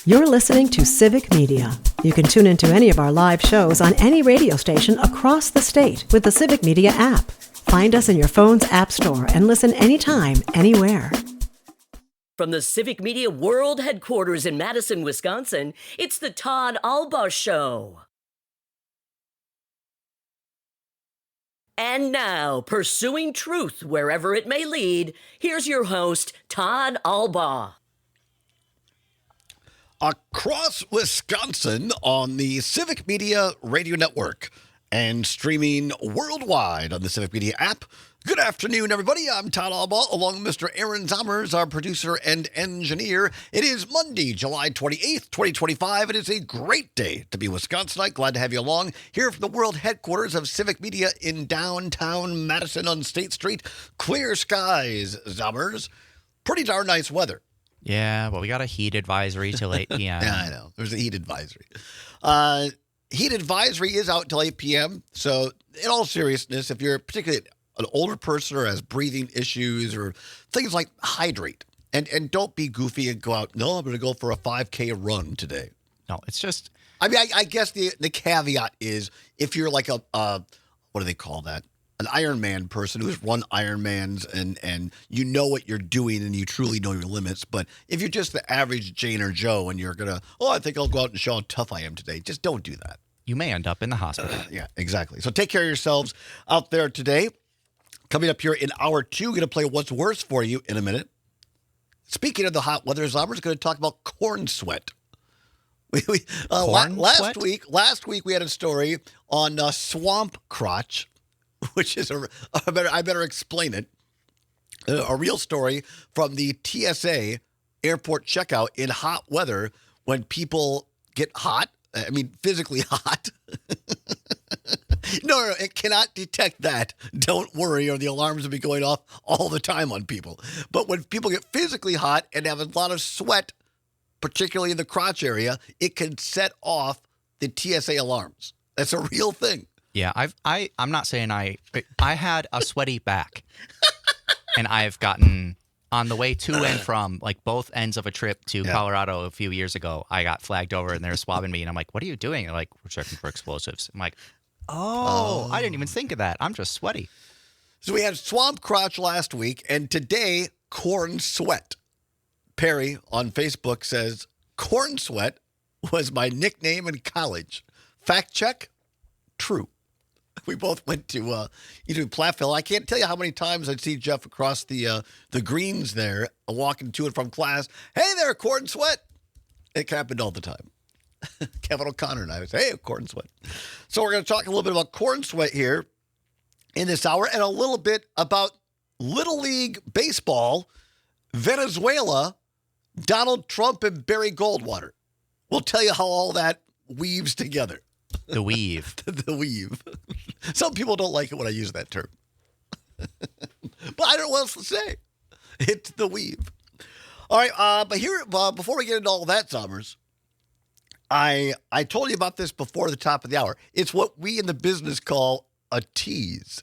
You're listening to Civic Media. You can tune into any of our live shows on any radio station across the state with the Civic Media app. Find us in your phone's app store and listen anytime, anywhere. From the Civic Media World Headquarters in Madison, Wisconsin, it's the Todd Alba Show. And now, pursuing truth wherever it may lead, here's your host, Todd Alba. Across Wisconsin on the Civic Media Radio Network and streaming worldwide on the Civic Media app. Good afternoon, everybody. I'm Todd Alba, along with Mr. Aaron Zommers, our producer and engineer. It is Monday, July 28th, 2025. It is a great day to be Wisconsinite. Glad to have you along here from the world headquarters of Civic Media in downtown Madison on State Street. Clear skies, Zommers. Pretty darn nice weather. Yeah, well, we got a heat advisory till 8 p.m. Yeah, I know. There's a heat advisory. Heat advisory is out till 8 p.m. So in all seriousness, if you're particularly an older person or has breathing issues or things like hydrate and don't be goofy and go out. No, I'm going to go for a 5K run today. No, it's just. I mean, I guess the caveat is if you're like a what do they call that? An Ironman person who's run Ironmans and you know what you're doing and you truly know your limits. But if you're just the average Jane or Joe and you're going to, I think I'll go out and show how tough I am today. Just don't do that. You may end up in the hospital. Yeah, exactly. So take care of yourselves out there today. Coming up here in hour 2, going to play What's Worse for you in a minute. Speaking of the hot weather, Zommers going to talk about corn sweat. Last week we had a story on swamp crotch, which is I better explain it. A real story from the TSA airport checkout in hot weather when people get hot. I mean, physically hot. No, it cannot detect that. Don't worry, or the alarms will be going off all the time on people. But when people get physically hot and have a lot of sweat, particularly in the crotch area, it can set off the TSA alarms. That's a real thing. Yeah, I'm not saying I had a sweaty back, and I've gotten on the way to and from like both ends of a trip to Colorado a few years ago. I got flagged over and they're swabbing me, and I'm like, "What are you doing?" They're like, "We're checking for explosives." I'm like, "Oh, I didn't even think of that. I'm just sweaty." So we had swamp crotch last week, and today corn sweat. Perry on Facebook says corn sweat was my nickname in college. Fact check, true. We both went to Platteville. I can't tell you how many times I'd see Jeff across the greens there, walking to and from class. Hey there, corn sweat. It happened all the time. Kevin O'Connor and I would say, hey, corn sweat. So we're going to talk a little bit about corn sweat here in this hour and a little bit about Little League Baseball, Venezuela, Donald Trump, and Barry Goldwater. We'll tell you how all that weaves together. The weave. The weave. Some people don't like it when I use that term. But I don't know what else to say. It's the weave. All right, but here, before we get into all that, Zommers, I told you about this before the top of the hour. It's what we in the business call a tease.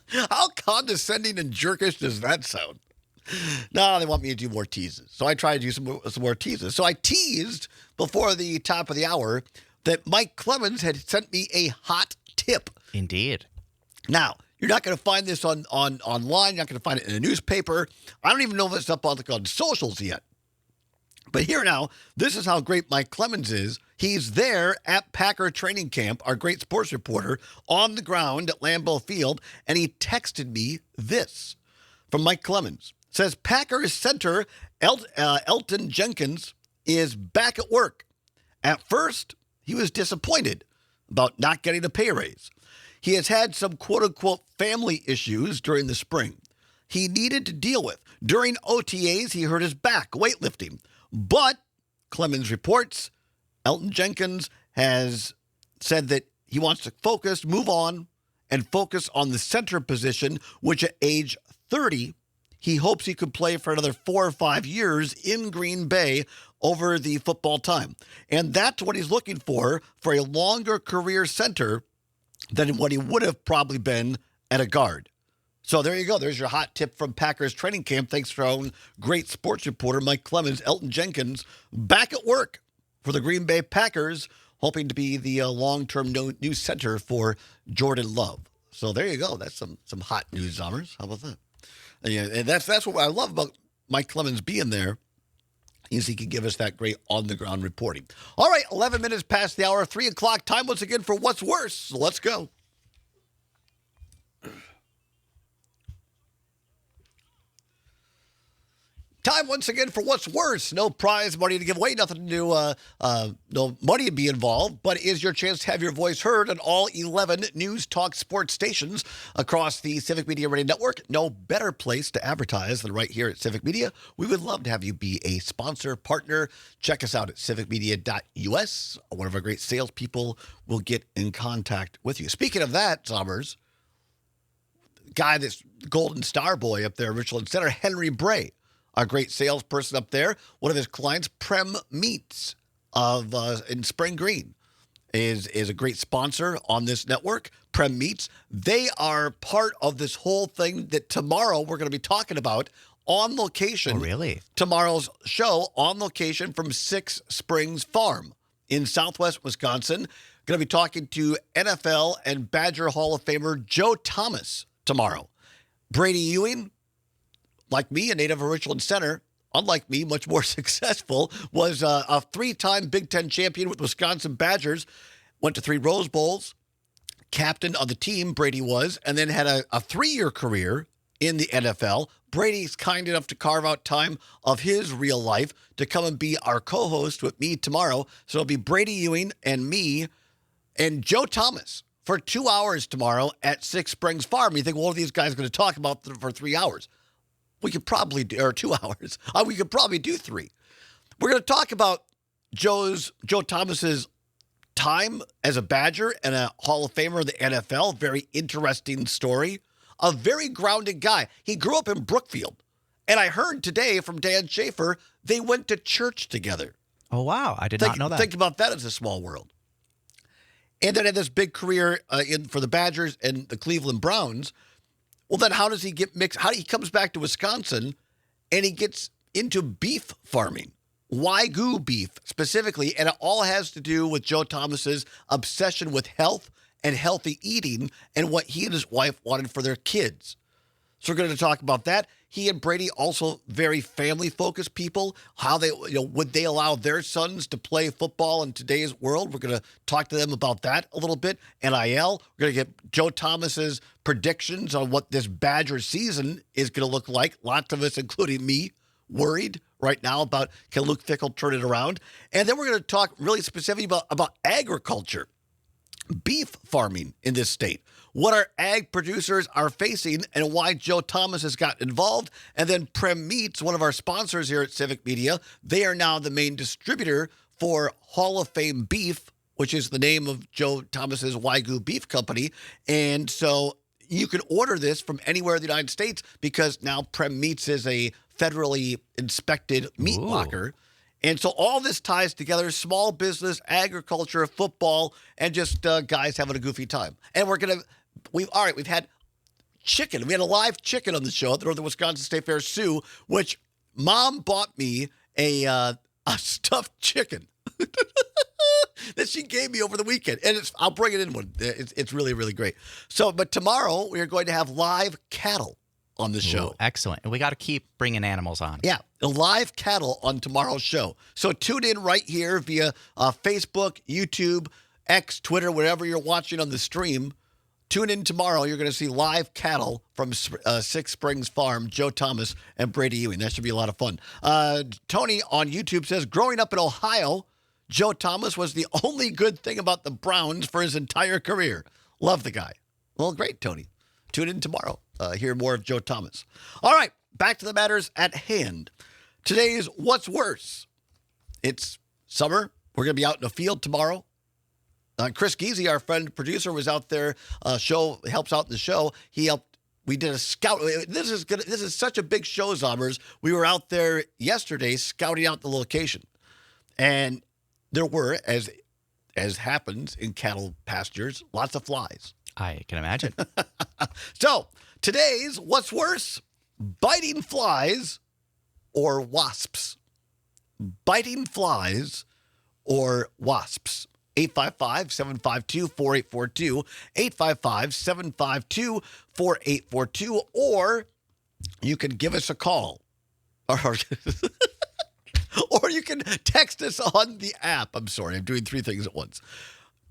How condescending and jerkish does that sound? No, they want me to do more teases. So I tried to do some more teases. So I teased before the top of the hour that Mike Clemens had sent me a hot tip. Indeed. Now, you're not going to find this online. You're not going to find it in a newspaper. I don't even know if it's up on socials yet. But here now, this is how great Mike Clemens is. He's there at Packer training camp, our great sports reporter, on the ground at Lambeau Field, and he texted me this from Mike Clemens. Says Packers center Elton Jenkins is back at work. At first, he was disappointed about not getting a pay raise. He has had some quote-unquote family issues during the spring he needed to deal with. During OTAs, he hurt his back weightlifting. But, Clemens reports, Elton Jenkins has said that he wants to move on, and focus on the center position, which at age 30, he hopes he could play for another 4 or 5 years in Green Bay over the football time. And that's what he's looking for a longer career center than what he would have probably been at a guard. So there you go. There's your hot tip from Packers training camp. Thanks to our own great sports reporter, Mike Clemens. Elton Jenkins back at work for the Green Bay Packers, hoping to be the long-term new center for Jordan Love. So there you go. That's some hot news, Zommers. How about that? And that's what I love about Mike Clemens being there, is he can give us that great on-the-ground reporting. All right, 11 minutes past the hour, 3 o'clock. Time once again for What's Worse. So let's go. Time once again for What's Worse. No prize money to give away, nothing to do, no money to be involved, but it is your chance to have your voice heard on all 11 news talk sports stations across the Civic Media Radio Network. No better place to advertise than right here at Civic Media. We would love to have you be a sponsor, partner. Check us out at civicmedia.us. One of our great salespeople will get in contact with you. Speaking of that, Zommers, guy that's Golden Star boy up there, Richland Center, Henry Bray, our great salesperson up there. One of his clients, Prem Meats in Spring Green, is a great sponsor on this network. Prem Meats. They are part of this whole thing that tomorrow we're going to be talking about on location. Oh, really? Tomorrow's show on location from Six Springs Farm in Southwest Wisconsin. Going to be talking to NFL and Badger Hall of Famer Joe Thomas tomorrow. Brady Ewing, like me, a native of Richland Center, unlike me, much more successful, was a 3-time Big Ten champion with Wisconsin Badgers, went to 3 Rose Bowls, captain of the team, Brady was, and then had a 3-year career in the NFL. Brady's kind enough to carve out time of his real life to come and be our co-host with me tomorrow. So it'll be Brady Ewing and me and Joe Thomas for 2 hours tomorrow at Six Springs Farm. You think, well, what are these guys going to talk about for 3 hours? We could probably do, or 2 hours. We could probably do 3. We're going to talk about Joe Thomas's time as a Badger and a Hall of Famer of the NFL. Very interesting story. A very grounded guy. He grew up in Brookfield. And I heard today from Dan Schaefer, they went to church together. Oh, wow. I did not know that. Think about that as a small world. And then had this big career for the Badgers and the Cleveland Browns. Well, then how does he get mixed? How he comes back to Wisconsin and he gets into beef farming, Wagyu beef specifically, and it all has to do with Joe Thomas's obsession with health and healthy eating and what he and his wife wanted for their kids. So we're going to talk about that. He and Brady also very family-focused people. How they, would they allow their sons to play football in today's world? We're going to talk to them about that a little bit. NIL. We're going to get Joe Thomas's predictions on what this Badger season is going to look like. Lots of us, including me, worried right now about can Luke Fickell turn it around. And then we're going to talk really specifically about agriculture, beef farming in this state. What our ag producers are facing and why Joe Thomas has gotten involved. And then Prem Meats, one of our sponsors here at Civic Media, they are now the main distributor for Hall of Fame Beef, which is the name of Joe Thomas's Wagyu Beef Company. And so you can order this from anywhere in the United States because now Prem Meats is a federally inspected meat locker. And so all this ties together, small business, agriculture, football, and just guys having a goofy time. And we've had chicken. We had a live chicken on the show at the Northern Wisconsin State Fair, Sue, which Mom bought me a stuffed chicken that she gave me over the weekend. And I'll bring it in one. It's really, really great. So, but tomorrow we are going to have live cattle on the show. Ooh, excellent. And we got to keep bringing animals on. Yeah, live cattle on tomorrow's show. So tune in right here via Facebook, YouTube, X, Twitter, wherever you're watching on the stream. Tune in tomorrow. You're going to see live cattle from Six Springs Farm, Joe Thomas and Brady Ewing. That should be a lot of fun. Tony on YouTube says, growing up in Ohio, Joe Thomas was the only good thing about the Browns for his entire career. Love the guy. Well, great, Tony. Tune in tomorrow. Hear more of Joe Thomas. All right, back to the matters at hand. Today's What's Worse. It's summer. We're going to be out in the field tomorrow. Chris Geezy, our friend producer, was out there. Helps out in the show. He helped. We did a scout. This is such a big show, Zommers. We were out there yesterday scouting out the location, and there were, as happens in cattle pastures, lots of flies. I can imagine. So Today's What's Worse? Biting flies or wasps? Biting flies or wasps? 855-752-4842, 855-752-4842, or you can give us a call. Or or you can text us on the app. I'm sorry, I'm doing three things at once.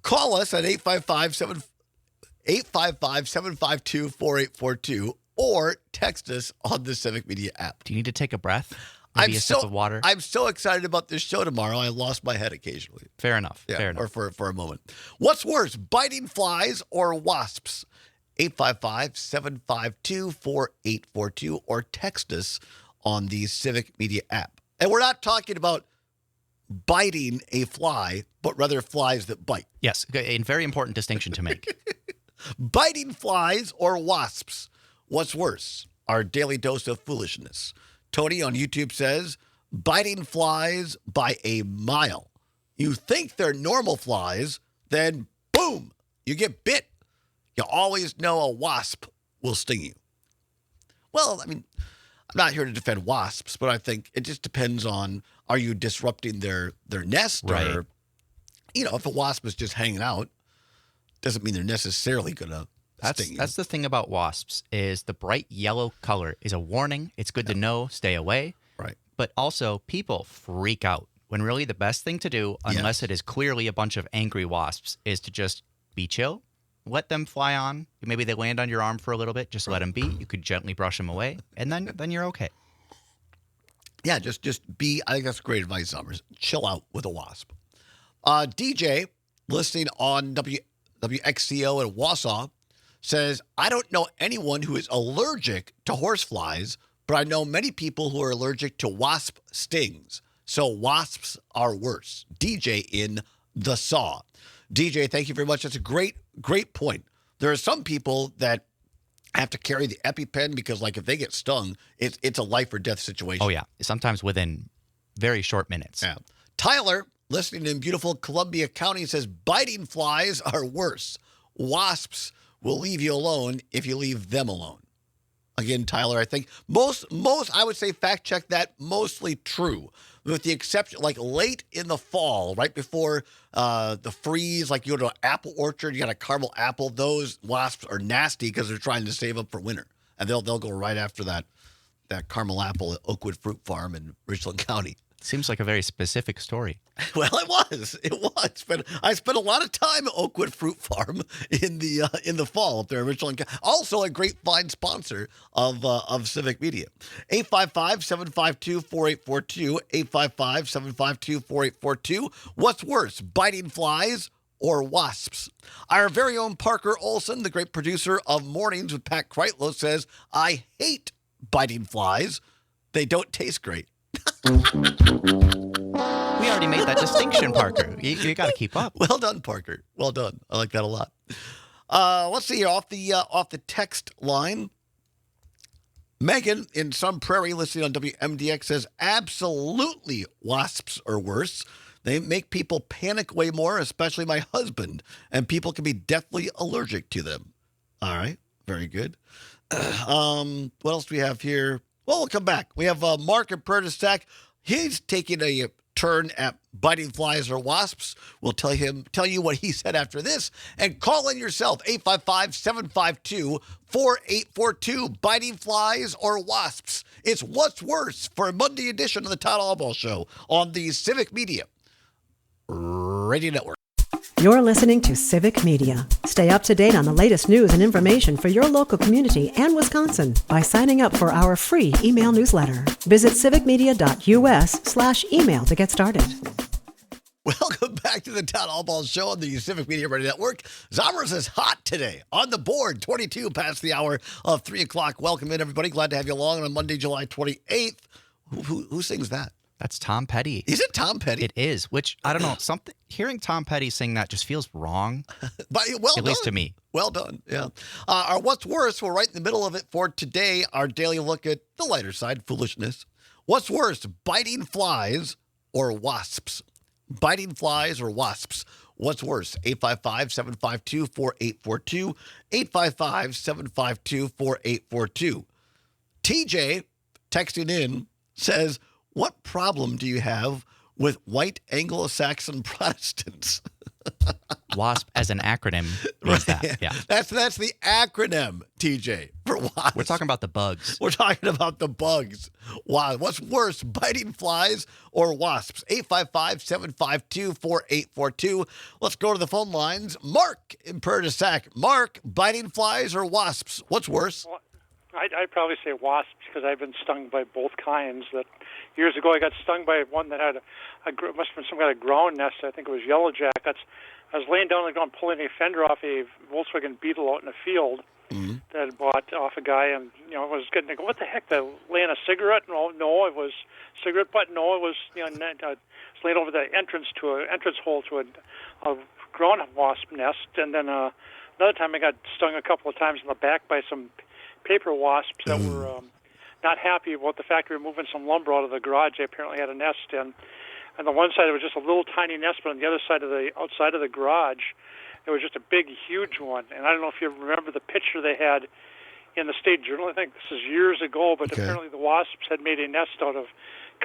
Call us at 855-752-4842, or text us on the Civic Media app. Do you need to take a breath? Maybe a sip of water? I'm so excited about this show tomorrow. I lost my head occasionally. Fair enough. Yeah, Fair enough. Or for a moment. What's worse, biting flies or wasps? 855-752-4842, or text us on the Civic Media app. And we're not talking about biting a fly, but rather flies that bite. Yes, a very important distinction to make. Biting flies or wasps? What's worse? Our daily dose of foolishness. Tony on YouTube says, biting flies by a mile. You think they're normal flies, then boom, you get bit. You always know a wasp will sting you. Well, I mean, I'm not here to defend wasps, but I think it just depends on, are you disrupting their nest? Right. Or, if a wasp is just hanging out, doesn't mean they're necessarily going to sting you. That's the thing about wasps, is the bright yellow color is a warning. It's good to know, stay away. Right. But also, people freak out when really the best thing to do, unless it is clearly a bunch of angry wasps, is to just be chill. Let them fly on. Maybe they land on your arm for a little bit. Just let them be. You could gently brush them away, and then you're okay. Yeah, just be. I think that's great advice, Summers. Chill out with a wasp. DJ, listening on WXCO in Wausau, says, I don't know anyone who is allergic to horseflies, but I know many people who are allergic to wasp stings. So wasps are worse. DJ in the Saw. DJ, thank you very much. That's a great point. There are some people that have to carry the EpiPen because, like, if they get stung, it's a life or death situation. Oh, yeah. Sometimes within very short minutes. Yeah. Tyler, listening in beautiful Columbia County, says biting flies are worse. Wasps will leave you alone if you leave them alone. Again, Tyler, I think most I would say fact check that, mostly true, with the exception, like late in the fall, right before the freeze, like you go to an apple orchard, you got a caramel apple. Those wasps are nasty because they're trying to save up for winter, and they'll go right after that caramel apple at Oakwood Fruit Farm in Richland County. Seems like a very specific story. Well, it was. But I spent a lot of time at Oakwood Fruit Farm in the fall up there in Richland. Also a great fine sponsor of Civic Media. 855-752-4842, 855-752-4842. What's worse, biting flies or wasps? Our very own Parker Olson, the great producer of Mornings with Pat Kreitlow, says, I hate biting flies. They don't taste great. We already made that distinction, Parker. You got to keep up. Well done, Parker. Well done. I like that a lot. Let's see here off the text line. Megan in Sun Prairie, listening on WMDX, says absolutely wasps are worse. They make people panic way more, especially my husband, and people can be deathly allergic to them. All right, very good. What else do we have here? Well, we'll come back. We have Mark in Prairie du Sac. He's taking a turn at biting flies or wasps. We'll tell you what he said after this. And call in yourself, 855-752-4842. Biting flies or wasps? It's What's Worse for a Monday edition of the Todd Allball Show on the Civic Media Radio Network. You're listening to Civic Media. Stay up to date on the latest news and information for your local community and Wisconsin by signing up for our free email newsletter. Visit civicmedia.us/email to get started. Welcome back to the Todd Allball Show on the Civic Media Radio Network. Zommers is hot today. On the board, 22 past the hour of 3 o'clock. Welcome in, everybody. Glad to have you along on Monday, July 28th. Who sings that? That's Tom Petty. Is it Tom Petty? It is, which, I don't know, hearing Tom Petty sing that just feels wrong. Well at least to me. Well done, yeah. Our What's Worse, we're right in the middle of it for today, our daily look at the lighter side, foolishness. What's worse, biting flies or wasps? Biting flies or wasps? What's worse? 855-752-4842. 855-752-4842. TJ, texting in, says, what problem do you have with white Anglo-Saxon Protestants? WASP as an acronym is that. Yeah. That's the acronym, TJ, for WASP. We're talking about the bugs. We're talking about the bugs. Wow. What's worse, biting flies or wasps? 855-752-4842. Let's go to the phone lines. Mark in Prairie du Sac. Mark, biting flies or wasps? What's worse? Well, I'd probably say wasps because I've been stung by both kinds. That years ago I got stung by one that had must have been some kind of ground nest. I think it was yellow jackets. I was laying down on the ground pulling a fender off a Volkswagen Beetle out in a field that I bought off a guy, and I was getting to go, what the heck? Did I lay in a cigarette? No, it was cigarette butt. No, it was I was laying over the entrance hole to a ground wasp nest, and then another time I got stung a couple of times in the back by some paper wasps that were not happy about the fact we were moving some lumber out of the garage. They apparently had a nest in. On the one side, it was just a little tiny nest, but on the other side outside of the garage, it was just a big, huge one. And I don't know if you remember the picture they had in the State Journal. I think this is years ago, but apparently the wasps had made a nest out of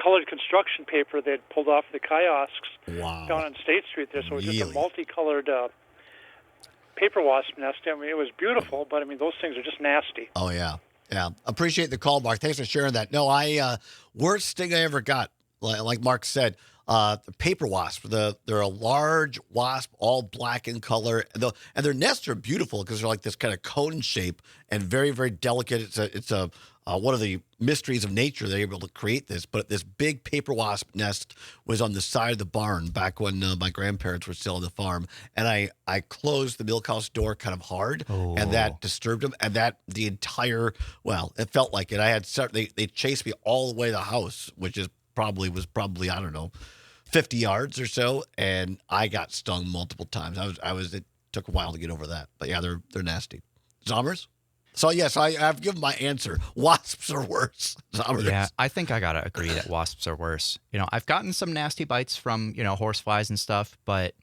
colored construction paper they had pulled off the kiosks down on State Street there. So it was just a multicolored paper wasp nest. I mean, it was beautiful, but I mean, those things are just nasty. Oh, yeah. Yeah. Appreciate the call, Mark. Thanks for sharing that. No, worst thing I ever got, like Mark said, the paper wasp. They're a large wasp, all black in color, and their nests are beautiful because they're like this kind of cone shape and very, very delicate. It's one of the mysteries of nature. They're able to create this, but this big paper wasp nest was on the side of the barn back when my grandparents were still on the farm, and I closed the milk house door kind of hard, and that disturbed them, and that the entire it felt like it. I had they chased me all the way to the house, which was probably I don't know, 50 yards or so, and I got stung multiple times. It took a while to get over that, but yeah, they're nasty. Zombers? So yes, I've given my answer. Wasps are worse. Zombers. Yeah, I think I gotta agree that wasps are worse. I've gotten some nasty bites from horseflies and stuff, but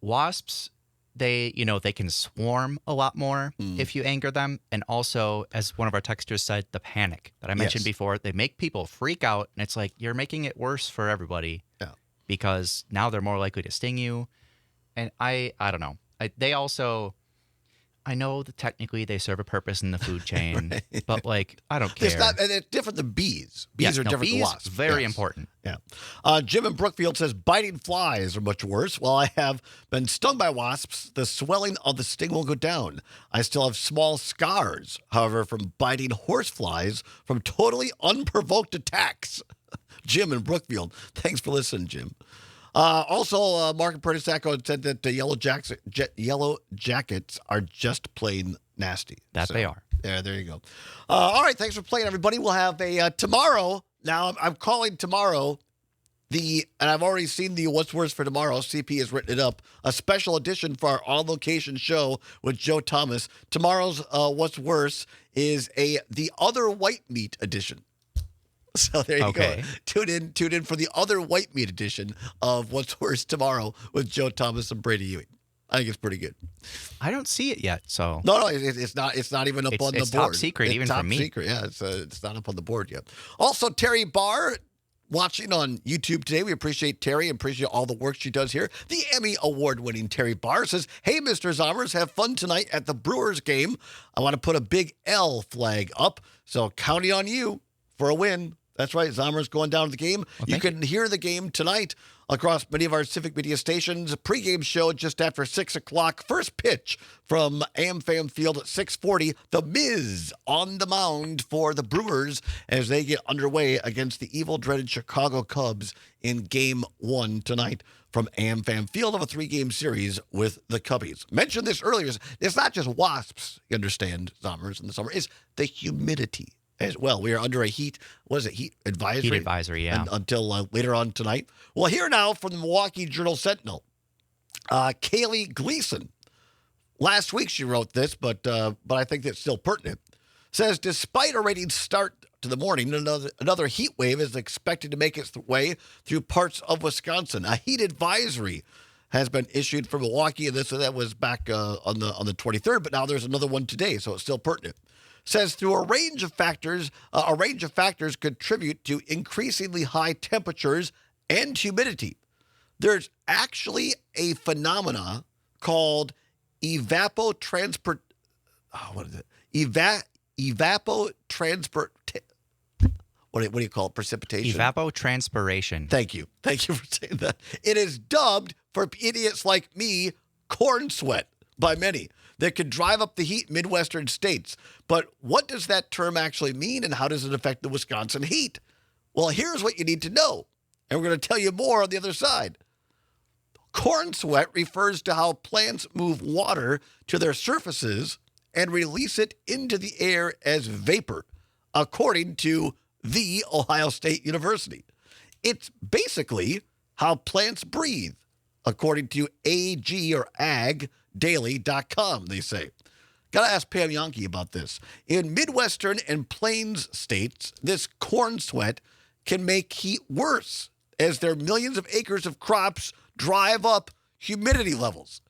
wasps, they can swarm a lot more if you anger them, and also, as one of our texters said, the panic that I mentioned before, they make people freak out, and it's like you're making it worse for everybody. Yeah. Because now they're more likely to sting you, and I don't know. I know that technically they serve a purpose in the food chain, but I don't care. It's different than bees. Bees are different than wasps. Very important. Yeah. Jim in Brookfield says biting flies are much worse. While I have been stung by wasps, the swelling of the sting will go down. I still have small scars, however, from biting horse flies from totally unprovoked attacks. Jim in Brookfield. Thanks for listening, Jim. Also, Mark and Pertisacco said that the yellow jackets are just plain nasty. They are. Yeah, there you go. All right, thanks for playing, everybody. We'll have a tomorrow. Now, I'm calling tomorrow and I've already seen the What's Worse for Tomorrow. CP has written it up. A special edition for our on-location show with Joe Thomas. Tomorrow's What's Worse is the Other White Meat edition. So there you go. Tune in for the Other White Meat edition of What's Worse Tomorrow with Joe Thomas and Brady Ewing. I think it's pretty good. I don't see it yet, so no, it's not. It's not even up on the board. It's top secret, even for me. Top secret, yeah. It's not up on the board yet. Also, Terry Barr watching on YouTube today. We appreciate Terry and appreciate all the work she does here. The Emmy Award-winning Terry Barr says, "Hey, Mr. Zombers, have fun tonight at the Brewers game. I want to put a big L flag up, so counting on you for a win." That's right. Zombers going down to the game. You can hear the game tonight across many of our Civic Media stations. Pre-game show just after 6 o'clock. First pitch from AmFam Field at 6:40. The Miz on the mound for the Brewers as they get underway against the evil, dreaded Chicago Cubs in Game 1 tonight from AmFam Field of a 3-game series with the Cubbies. Mentioned this earlier. It's not just wasps, you understand, Zombers, in the summer. It's the humidity as well. We are under a heat advisory? Heat advisory, yeah. Until later on tonight. Well, here now from the Milwaukee Journal-Sentinel, Kaylee Gleason. Last week she wrote this, but I think that's still pertinent. Says, despite a rainy start to the morning, another heat wave is expected to make its way through parts of Wisconsin. A heat advisory has been issued for Milwaukee, and that was back on the 23rd, but now there's another one today, so it's still pertinent. Says through a range of factors contribute to increasingly high temperatures and humidity. There's actually a phenomena called evapotranspir. What is it? Evapotranspir. What do you call it? Precipitation. Evapotranspiration. Thank you for saying that. It is dubbed, for idiots like me, corn sweat by many that could drive up the heat in Midwestern states. But what does that term actually mean, and how does it affect the Wisconsin heat? Well, here's what you need to know, and we're going to tell you more on the other side. Corn sweat refers to how plants move water to their surfaces and release it into the air as vapor, according to the Ohio State University. It's basically how plants breathe, according to agdaily.com, they say. Got to ask Pam Yonke about this. In Midwestern and Plains states, this corn sweat can make heat worse as their millions of acres of crops drive up humidity levels.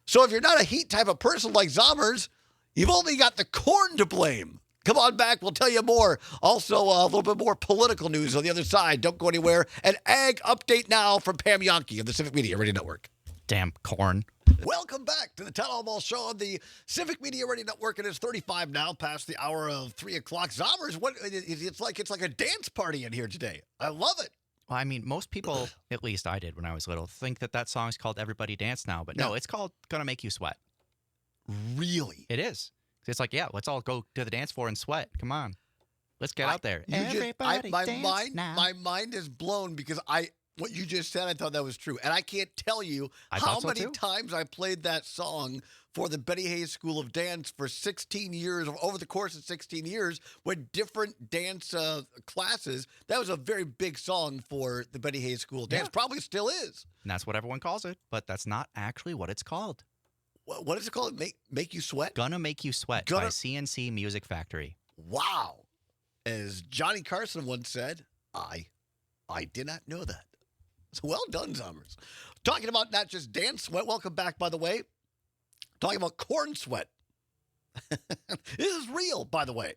So if you're not a heat type of person like Zommers, you've only got the corn to blame. Come on back. We'll tell you more. Also, a little bit more political news on the other side. Don't go anywhere. An ag update now from Pam Yonke of the Civic Media Radio Network. Damn corn. Welcome back to the Todd All Show on the Civic Media Radio Network. It is 35 now, past the hour of 3 o'clock. Zommers, it's like a dance party in here today. I love it. Well, I mean, most people, at least I did when I was little, think that song's called Everybody Dance Now. But no, it's called Gonna Make You Sweat. Really? It is. It's like, yeah, let's all go to the dance floor and sweat. Come on. Let's get out there. My mind is blown because what you just said, I thought that was true. And I can't tell you how many times I played that song for the Betty Hayes School of Dance for 16 years, over the course of 16 years, with different dance classes. That was a very big song for the Betty Hayes School of Dance. Probably still is. And that's what everyone calls it, but that's not actually what it's called. What is it called? Make You Sweat? Gonna Make You Sweat by CNC Music Factory. Wow. As Johnny Carson once said, I did not know that. So well done, Zommers. Talking about not just dance sweat. Welcome back, by the way. Talking about corn sweat. This is real, by the way.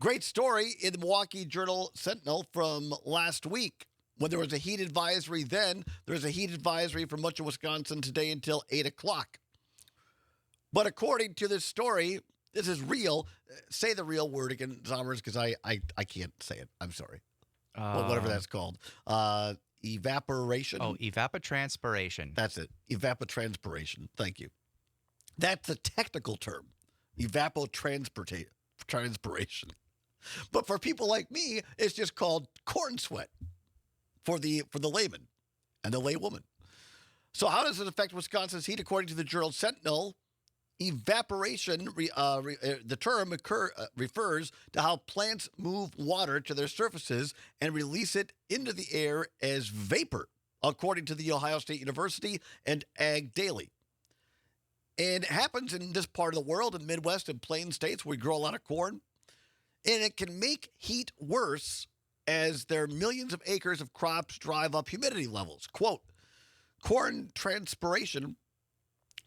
Great story in the Milwaukee Journal-Sentinel from last week. When there was a heat advisory then, there's a heat advisory for much of Wisconsin today until 8 o'clock. But according to this story, this is real. Say the real word again, Zommers, because I can't say it. I'm sorry. Whatever that's called. Evaporation? Oh, evapotranspiration. That's it. Evapotranspiration. Thank you. That's the technical term. Evapotranspiration. But for people like me, it's just called corn sweat. For the layman and the laywoman. So how does it affect Wisconsin's heat? According to the Journal-Sentinel, evaporation, the term refers to how plants move water to their surfaces and release it into the air as vapor, according to the Ohio State University and Ag Daily. And it happens in this part of the world, in Midwest and Plain states, where we grow a lot of corn. And it can make heat worse as their millions of acres of crops drive up humidity levels. Quote, corn transpiration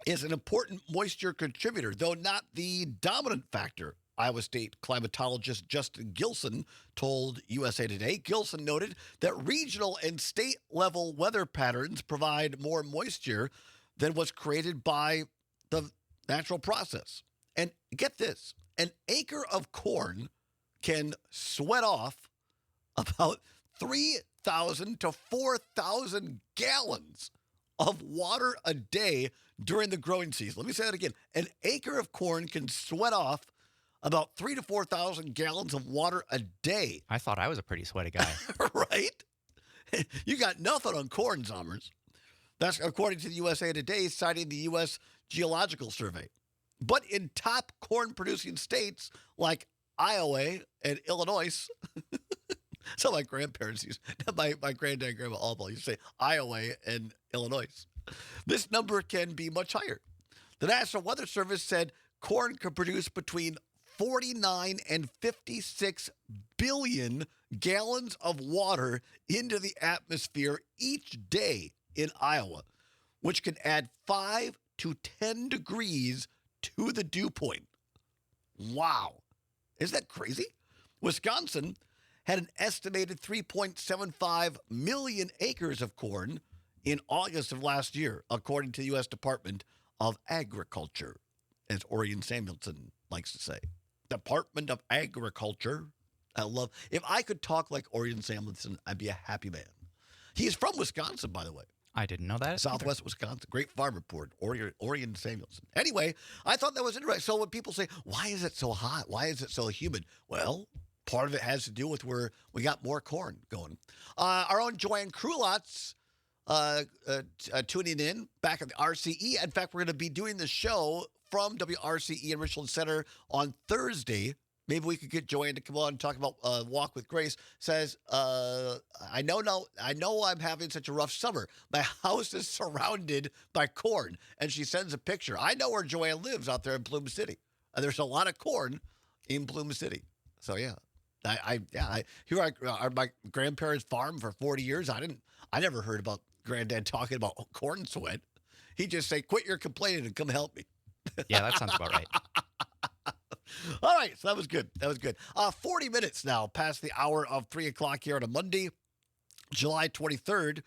is an important moisture contributor, though not the dominant factor, Iowa State climatologist Justin Gilson told USA Today. Gilson noted that regional and state-level weather patterns provide more moisture than what's created by the natural process. And get this, an acre of corn can sweat off about 3,000 to 4,000 gallons of water a day during the growing season. Let me say that again. An acre of corn can sweat off about 3,000 to 4,000 gallons of water a day. I thought I was a pretty sweaty guy. Right? You got nothing on corn, Zommers. That's according to the USA Today, citing the U.S. Geological Survey. But in top corn-producing states like Iowa and Illinois, so my grandparents used, my granddad and grandma all used to say Iowa and Illinois. This number can be much higher. The National Weather Service said corn could produce between 49 and 56 billion gallons of water into the atmosphere each day in Iowa. which can add 5 to 10 degrees to the dew point. Wow. Isn't that crazy? Wisconsin had an estimated 3.75 million acres of corn in August of last year, according to the U.S. Department of Agriculture, as Orion Samuelson likes to say. Department of Agriculture. If I could talk like Orion Samuelson, I'd be a happy man. He's from Wisconsin, by the way. I didn't know that. Southwest Wisconsin. Great farm report. Orion Samuelson. Anyway, I thought that was interesting. So when people say, why is it so hot? Why is it so humid? Well, part of it has to do with where we got more corn going. Our own Joanne Krulotz tuning in back at the RCE. In fact, we're going to be doing the show from WRCE in Richland Center on Thursday. Maybe we could get Joanne to come on and talk about Walk with Grace. Says, I know I'm having such a rough summer. My house is surrounded by corn. And she sends a picture. I know where Joanne lives out there in Plume City. And there's a lot of corn in Plume City. So, yeah. Here I my grandparents' farm for 40 years. I never heard about Granddad talking about corn sweat. He'd just say, quit your complaining and come help me. Yeah, that sounds about right. All right, so that was good. 40 minutes now past the hour of 3 o'clock here on a Monday, July 23rd.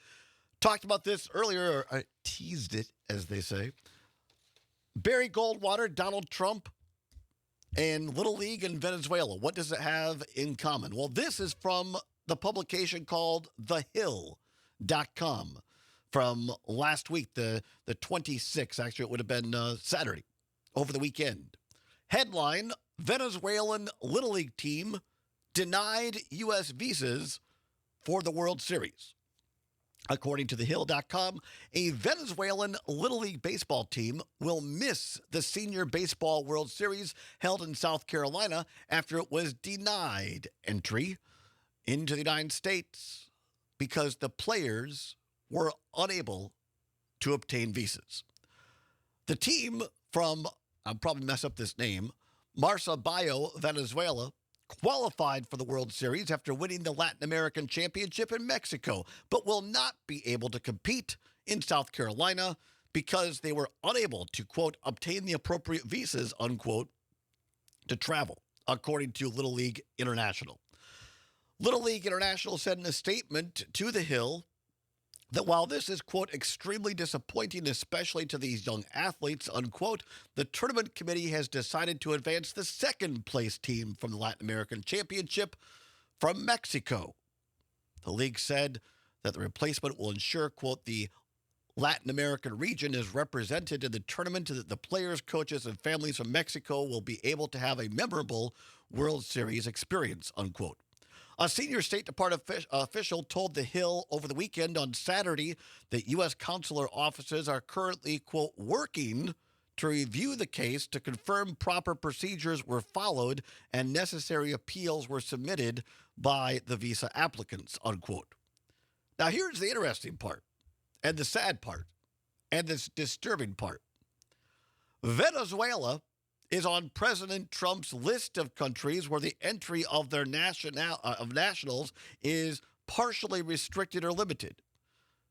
Talked about this earlier, or I teased it, as they say. Barry Goldwater, Donald Trump, and Little League in Venezuela. What does it have in common? Well, this is from the publication called thehill.com from last week, the 26th. Actually, it would have been Saturday, over the weekend. Headline, Venezuelan Little League team denied U.S. visas for the World Series. According to thehill.com, a Venezuelan Little League baseball team will miss the Senior Baseball World Series held in South Carolina after it was denied entry into the United States because the players were unable to obtain visas. The team from, I'll probably mess up this name, Maracaibo, Venezuela, qualified for the World Series after winning the Latin American Championship in Mexico, but will not be able to compete in South Carolina because they were unable to, quote, obtain the appropriate visas, unquote, to travel, according to Little League International. Little League International said in a statement to The Hill that while this is, quote, extremely disappointing, especially to these young athletes, unquote, the tournament committee has decided to advance the second-place team from the Latin American Championship from Mexico. The league said that the replacement will ensure, quote, the Latin American region is represented in the tournament and that the players, coaches, and families from Mexico will be able to have a memorable World Series experience, unquote. A senior State Department official told The Hill over the weekend on Saturday that U.S. consular offices are currently, quote, working to review the case to confirm proper procedures were followed and necessary appeals were submitted by the visa applicants, unquote. Now, here's the interesting part and the sad part and this disturbing part. Venezuela is on President Trump's list of countries where the entry of their nationals is partially restricted or limited.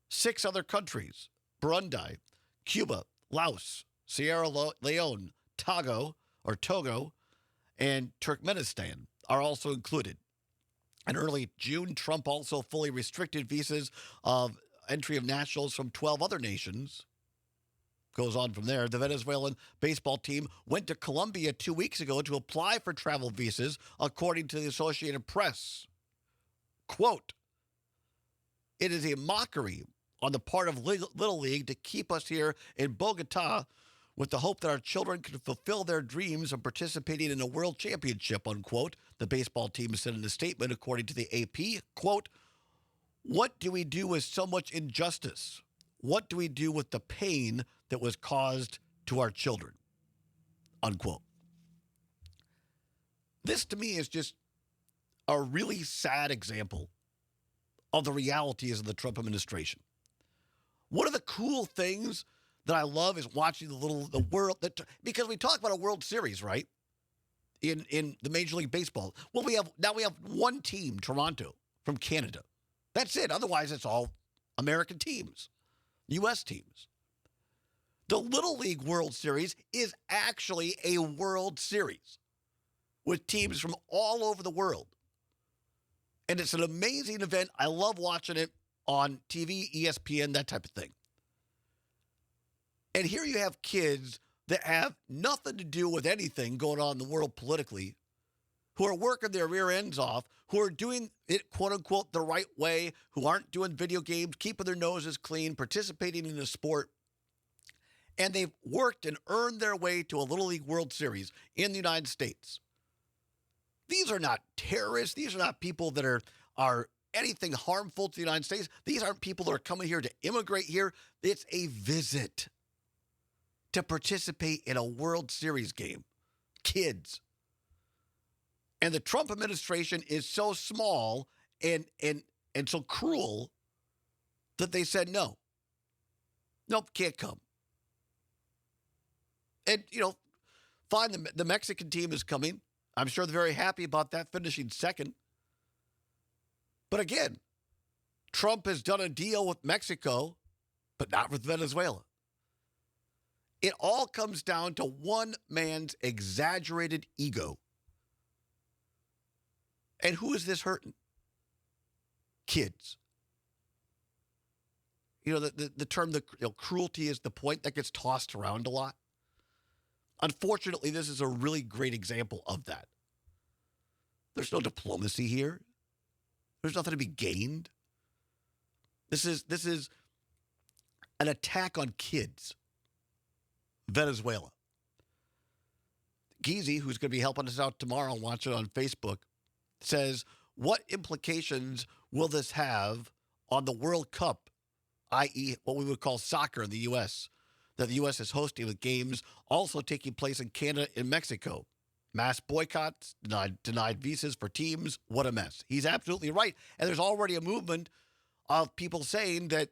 6 other countries, Burundi, Cuba, Laos, Sierra Leone, Togo, and Turkmenistan are also included. In early June, Trump also fully restricted visas of entry of nationals from 12 other nations. Goes on from there. The Venezuelan baseball team went to Colombia 2 weeks ago to apply for travel visas, according to the Associated Press. Quote, it is a mockery on the part of Little League to keep us here in Bogota with the hope that our children can fulfill their dreams of participating in a world championship, unquote. The baseball team said in a statement, according to the AP, quote, what do we do with so much injustice? What do we do with the pain that was caused to our children? Unquote. This to me is just a really sad example of the realities of the Trump administration. One of the cool things that I love is watching the world, because we talk about a World Series, right? In the Major League Baseball. Well, we have one team, Toronto, from Canada. That's it. Otherwise, it's all American teams. U.S. teams. The Little League World Series is actually a World Series with teams from all over the world. And it's an amazing event. I love watching it on TV, ESPN, that type of thing. And here you have kids that have nothing to do with anything going on in the world politically, who are working their rear ends off, who are doing it, quote unquote, the right way, who aren't doing video games, keeping their noses clean, participating in the sport. And they've worked and earned their way to a Little League World Series in the United States. These are not terrorists. These are not people that are anything harmful to the United States. These aren't people that are coming here to immigrate here. It's a visit to participate in a World Series game. Kids. And the Trump administration is so small and so cruel that they said no. Nope, can't come. And, fine, the Mexican team is coming. I'm sure they're very happy about that, finishing second. But again, Trump has done a deal with Mexico, but not with Venezuela. It all comes down to one man's exaggerated ego. And who is this hurting? Kids. The term cruelty is the point that gets tossed around a lot. Unfortunately, this is a really great example of that. There's no diplomacy here. There's nothing to be gained. This is an attack on kids. Venezuela. Geezy, who's going to be helping us out tomorrow and watch it on Facebook, says, what implications will this have on the World Cup, i.e. what we would call soccer in the U.S., that the U.S. is hosting, with games also taking place in Canada and Mexico? Mass boycotts, denied visas for teams. What a mess. He's absolutely right. And there's already a movement of people saying that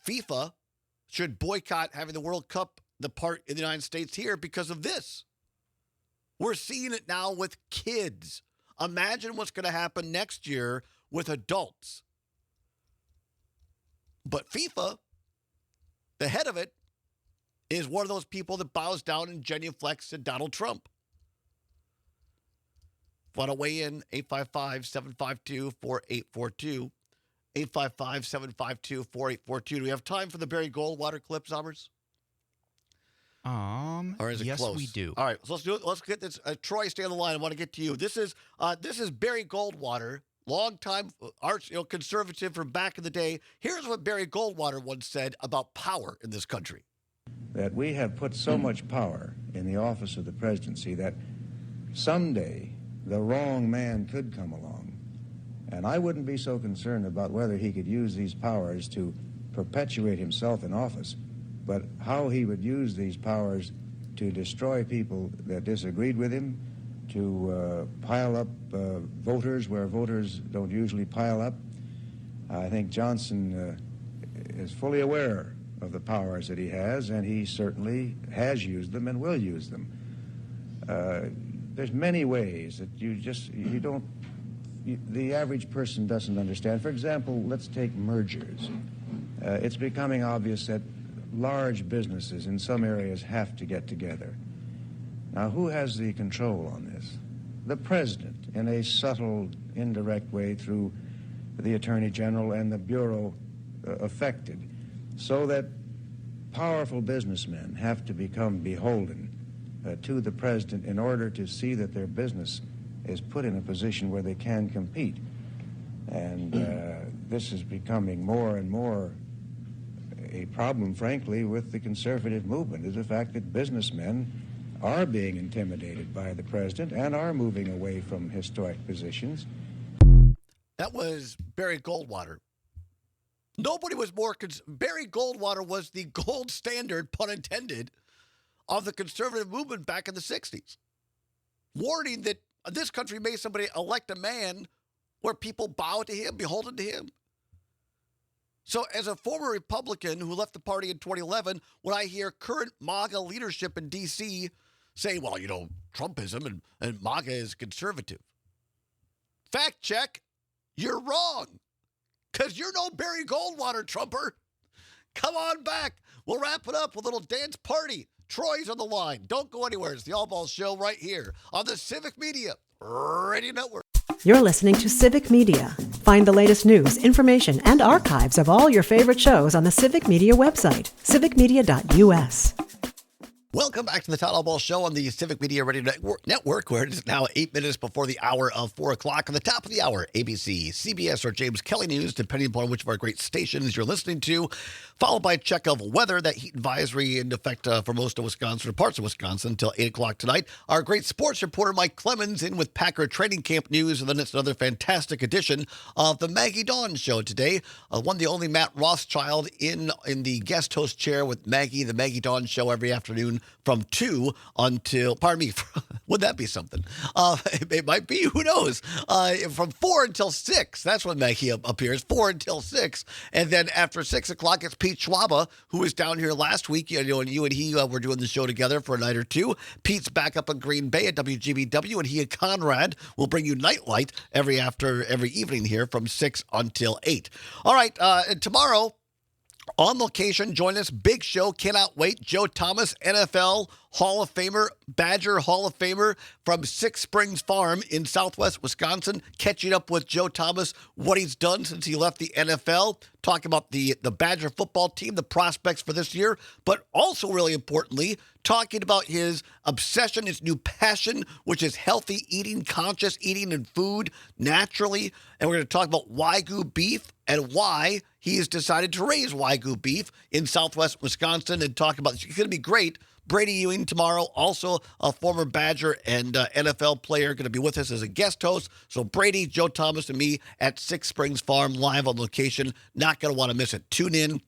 FIFA should boycott having the World Cup, the part in the United States here, because of this. We're seeing it now with kids. Imagine what's going to happen next year with adults. But FIFA, the head of it, is one of those people that bows down and genuflects to Donald Trump. Want to weigh in? 855-752-4842. 855-752-4842. Do we have time for the Barry Goldwater clip, Zommers? Or is it yes, close? We do. All right, so let's do it. Let's get this. Troy, stay on the line. I want to get to you. This is Barry Goldwater, longtime conservative from back in the day. Here's what Barry Goldwater once said about power in this country. That we have put so much power in the office of the presidency that someday the wrong man could come along. And I wouldn't be so concerned about whether he could use these powers to perpetuate himself in office, but how he would use these powers to destroy people that disagreed with him, to pile up voters where voters don't usually pile up. I think Johnson is fully aware of the powers that he has, and he certainly has used them and will use them. There's many ways that the average person doesn't understand. For example, let's take mergers. It's becoming obvious that large businesses in some areas have to get together. Now, who has the control on this? The president, in a subtle, indirect way through the Attorney General and the Bureau affected, so that powerful businessmen have to become beholden to the president in order to see that their business is put in a position where they can compete. And this is becoming more and more a problem, frankly, with the conservative movement, is the fact that businessmen are being intimidated by the president and are moving away from historic positions. That was Barry Goldwater. Nobody was more... Barry Goldwater was the gold standard, pun intended, of the conservative movement back in the 60s. Warning that this country may somebody elect a man where people bow to him, beholden to him. So as a former Republican who left the party in 2011, when I hear current MAGA leadership in D.C. say, well, Trumpism and MAGA is conservative. Fact check, you're wrong. Because you're no Barry Goldwater, Trumper. Come on back. We'll wrap it up with a little dance party. Troy's on the line. Don't go anywhere. It's the All Ball Show right here on the Civic Media Radio Network. You're listening to Civic Media. Find the latest news, information, and archives of all your favorite shows on the Civic Media website, civicmedia.us. Welcome back to the Todd Ball Show on the Civic Media Radio Network, where it is now 8 minutes before the hour of 4 o'clock. On the top of the hour, ABC, CBS, or James Kelly News, depending upon which of our great stations you're listening to, followed by a check of weather, that heat advisory in effect for most of Wisconsin, or parts of Wisconsin, until 8 o'clock tonight. Our great sports reporter, Mike Clemens, in with Packer training camp news, and then it's another fantastic edition of the Maggie Dawn Show today. One, the only Matt Rothschild in the guest host chair with Maggie, the Maggie Dawn Show every afternoon from 2 until, pardon me, would that be something? It might be, who knows? From 4 until 6, that's when Maggie appears, 4 until 6. And then after 6 o'clock, it's Pete Schwaba, who was down here last week. And you and he were doing the show together for a night or two. Pete's back up in Green Bay at WGBW, and he and Conrad will bring you Nightlight every evening here from 6 until 8. All right, and tomorrow, on location, join us. Big show. Cannot wait. Joe Thomas, NFL Hall of Famer, Badger Hall of Famer from Six Springs Farm in southwest Wisconsin. Catching up with Joe Thomas, what he's done since he left the NFL. Talking about the Badger football team, the prospects for this year. But also, really importantly, talking about his obsession, his new passion, which is healthy eating, conscious eating and food naturally. And we're going to talk about Wagyu beef and why he has decided to raise Wagyu beef in southwest Wisconsin, and talk about, it's going to be great. Brady Ewing tomorrow, also a former Badger and NFL player, going to be with us as a guest host. So Brady, Joe Thomas, and me at Six Springs Farm, live on location. Not going to want to miss it. Tune in.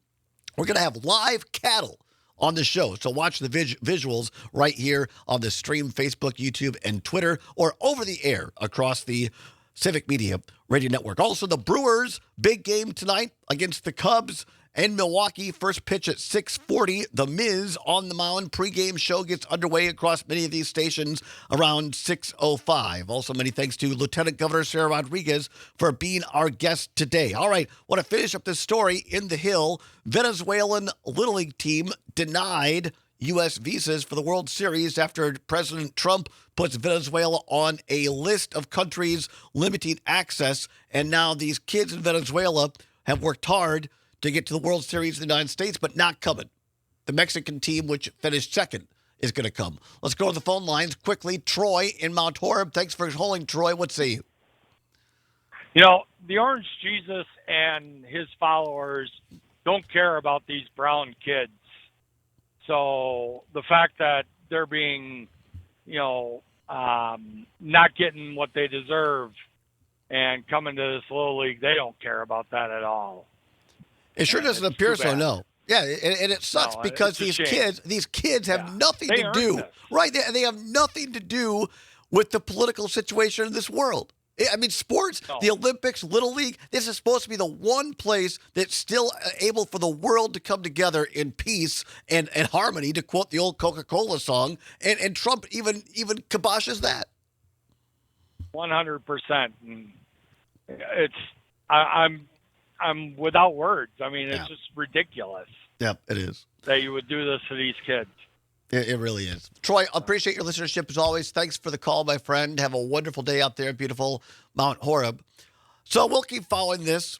We're going to have live cattle on the show. So watch the visuals right here on the stream, Facebook, YouTube, and Twitter, or over the air across the Civic Media Radio Network. Also, the Brewers, big game tonight against the Cubs in Milwaukee. First pitch at 6:40. The Miz on the mound. Pre-game show gets underway across many of these stations around 6:05. Also, many thanks to Lieutenant Governor Sarah Rodriguez for being our guest today. All right, want to finish up this story in the Hill. Venezuelan Little League team denied U.S. visas for the World Series after President Trump puts Venezuela on a list of countries limiting access. And now these kids in Venezuela have worked hard to get to the World Series in the United States, but not coming. The Mexican team, which finished second, is going to come. Let's go to the phone lines quickly. Troy in Mount Horeb. Thanks for holding, Troy. What say you? You know, the Orange Jesus and his followers don't care about these brown kids. So the fact that they're being, not getting what they deserve and coming to this little league, they don't care about that at all. It sure doesn't appear so, no. Yeah, and it sucks because these kids have nothing to do. Right, they have nothing to do with the political situation in this world. I mean, sports, the Olympics, Little League, this is supposed to be the one place that's still able for the world to come together in peace and harmony, to quote the old Coca-Cola song, and Trump even kiboshes that. 100%. I'm without words. I mean, it's just ridiculous. Yeah, it is. That you would do this to these kids. It really is. Troy, appreciate your listenership as always. Thanks for the call, my friend. Have a wonderful day out there, beautiful Mount Horeb. So we'll keep following this.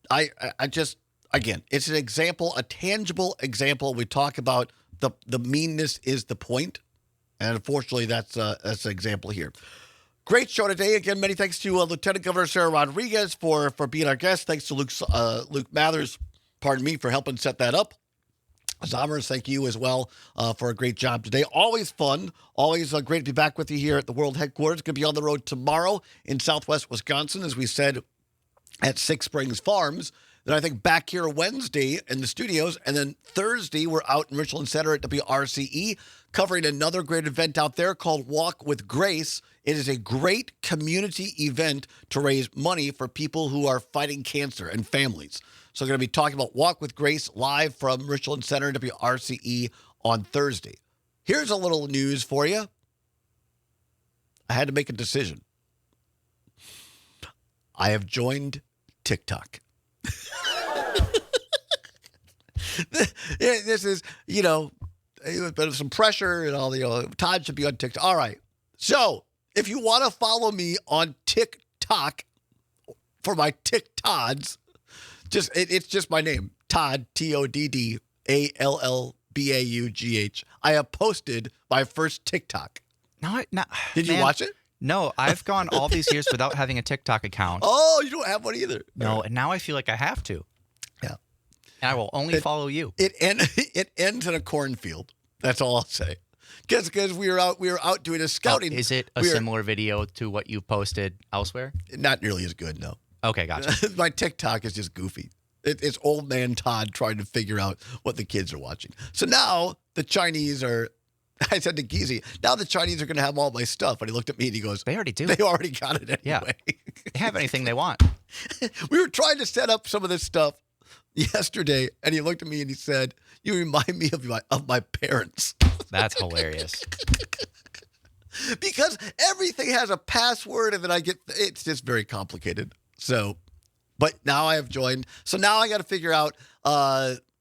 I just, again, it's an example, a tangible example. We talk about the meanness is the point. And unfortunately, that's an example here. Great show today. Again, many thanks to Lieutenant Governor Sarah Rodriguez for being our guest. Thanks to Luke Mathers, for helping set that up. Zommers, thank you as well for a great job today. Always fun. Always great to be back with you here at the World Headquarters. Going to be on the road tomorrow in southwest Wisconsin, as we said, at Six Springs Farms. Then I think back here Wednesday in the studios. And then Thursday, we're out in Richland Center at WRCE covering another great event out there called Walk with Grace. It is a great community event to raise money for people who are fighting cancer and families. So we're going to be talking about Walk with Grace live from Richland Center, WRCE, on Thursday. Here's a little news for you. I had to make a decision. I have joined TikTok. This is, a bit of some pressure and all Todd should be on TikTok. All right. So if you want to follow me on TikTok for my TikTods, it's just my name, Todd, TODDALLBAUGH. I have posted my first TikTok. Did you watch it? No, I've gone all these years without having a TikTok account. Oh, you don't have one either. No, and now I feel like I have to. Yeah. And I will only follow you. It ends in a cornfield. That's all I'll say. Because we were out doing a scouting. Is it a similar video to what you posted elsewhere? Not nearly as good, no. Okay, gotcha. My TikTok is just goofy. It's old man Todd trying to figure out what the kids are watching. So now the Chinese are, I said to Geezy, now the Chinese are going to have all my stuff. And he looked at me and he goes, they already do. They already got it anyway. Yeah. They have anything they want. We were trying to set up some of this stuff yesterday, and he looked at me and he said, "You remind me of my parents." That's hilarious. Because everything has a password, and then it's just very complicated. So, but now I have joined. So now I got to figure out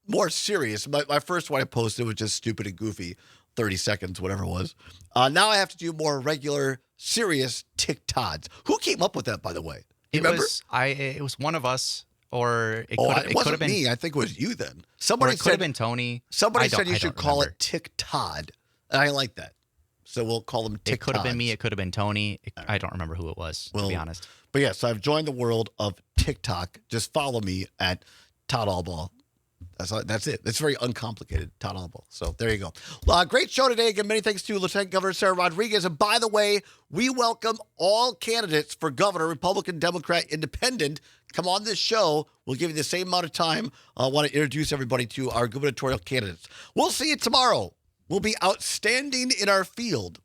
more serious. My first one I posted was just stupid and goofy, 30 seconds, whatever it was. Now I have to do more regular, serious TikToks. Who came up with that, by the way? You remember? It was one of us, or it could have been me. I think it was you then. Somebody said it could have been Tony. Somebody said you should call it TikTok. And I like that. So we'll call them TikToks. It could have been me. It could have been Tony. I don't remember who it was, to be honest. But yes, I've joined the world of TikTok. Just follow me at Todd Allball. That's it. It's very uncomplicated, Todd Allball. So there you go. Great show today. Again, many thanks to Lieutenant Governor Sarah Rodriguez. And by the way, we welcome all candidates for governor, Republican, Democrat, Independent. Come on this show. We'll give you the same amount of time. I want to introduce everybody to our gubernatorial candidates. We'll see you tomorrow. We'll be outstanding in our field.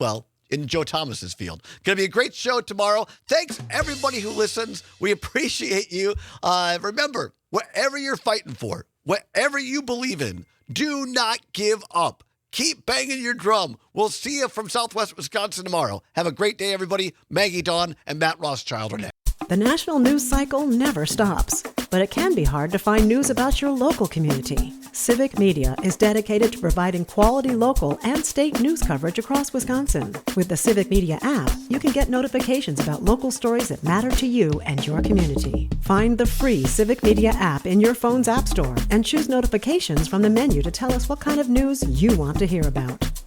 Well, in Joe Thomas's field. Going to be a great show tomorrow. Thanks, everybody who listens. We appreciate you. Remember, whatever you're fighting for, whatever you believe in, do not give up. Keep banging your drum. We'll see you from Southwest Wisconsin tomorrow. Have a great day, everybody. Maggie Dawn and Matt Rothschild are next. The national news cycle never stops, but it can be hard to find news about your local community. Civic Media is dedicated to providing quality local and state news coverage across Wisconsin. With the Civic Media app, you can get notifications about local stories that matter to you and your community. Find the free Civic Media app in your phone's app store and choose notifications from the menu to tell us what kind of news you want to hear about.